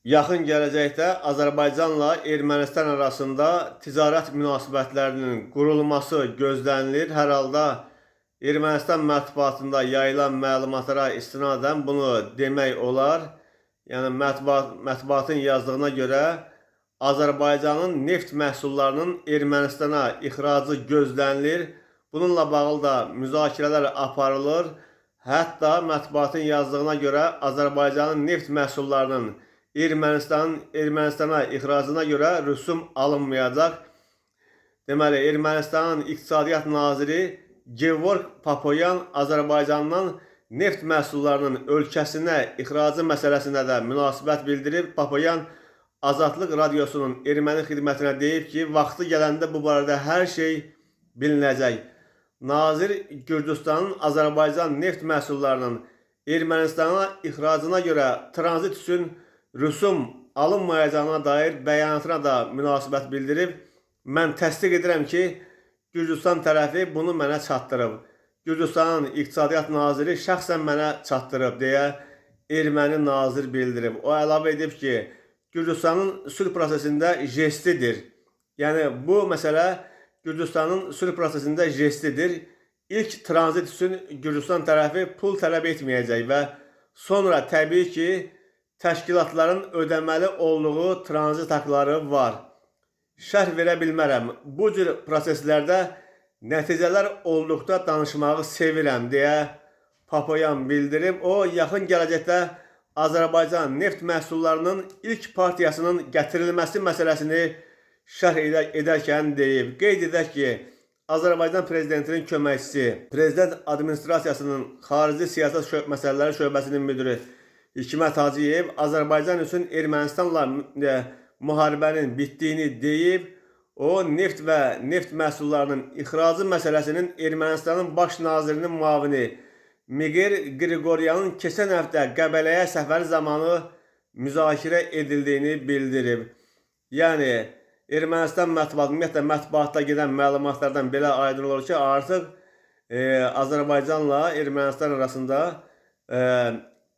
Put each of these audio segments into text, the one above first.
Yaxın gələcəkdə Azərbaycanla Ermənistan arasında ticarət münasibətlərinin qurulması gözlənilir. Hər halda Ermənistan mətbuatında yayılan məlumatlara istinadən bunu demək olar. Yəni mətbuatın yazdığına görə Azərbaycanın neft məhsullarının Ermənistana ixracı gözlənilir. Bununla bağlı da müzakirələr aparılır. Hətta mətbuatın yazdığına görə Azərbaycanın neft məhsullarının Ermənistana ixracına görə rüsum alınmayacaq. Deməli, Ermənistanın İqtisadiyyat Naziri Gevorg Papoyan Azərbaycandan neft məhsullarının ölkəsinə ixracı məsələsinə də münasibət bildirib. Papoyan Azadlıq Radiosunun erməni xidmətinə deyib ki, vaxtı gələndə bu barədə hər şey bilinəcək. Nazir Gürcüstanın Azərbaycan neft məhsullarının Ermənistana ixracına görə tranzit üçün rüsum alınmayacağına dair bəyanatına da münasibət bildirib. Mən təsdiq edirəm ki, Gürcüstan tərəfi bunu mənə çatdırıb. Gürcüstanın İqtisadiyyat Naziri şəxsən mənə çatdırıb deyə erməni nazir bildirib. O əlavə edib ki, Gürcüstanın sülh prosesində jestidir. Yəni bu məsələ Gürcüstanın sülh prosesində jestidir. İlk tranzit üçün Gürcüstan tərəfi pul tələb etməyəcək və sonra təbii ki, təşkilatların ödəməli olduğu tranzit haqları var. Şərh verə bilmərəm. Bu cür proseslərdə nəticələr olduqda danışmağı sevirəm deyə Papoyan bildirib. O, yaxın gələcəkdə Azərbaycan neft məhsullarının ilk partiyasının gətirilməsi məsələsini şərh edərkən deyib. Qeyd edək ki, Azərbaycan Prezidentinin köməkçisi, Prezident Administrasiyasının Xarici Siyasət Məsələləri Şöbəsinin müdiri Hikmət Hacıyev Azərbaycan üçün Ermənistanla müharibənin bitdiyini deyib. O, neft və neft məhsullarının ixracı məsələsinin Ermənistanın baş nazirinin müavini Miguel Grigoryanın keçən həftə Qəbələyə səfəri zamanı müzakirə edildiyini bildirib. Yəni, Ermənistan mətbuatı, ümumiyyətlə mətbuatda gedən məlumatlardan belə aydın olur ki, artıq Azərbaycanla Ermənistan arasında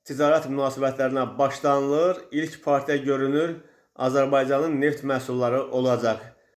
ticarət münasibətlərinə başlanılır. İlk partiya görünür Azərbaycanın neft məhsulları olacaq.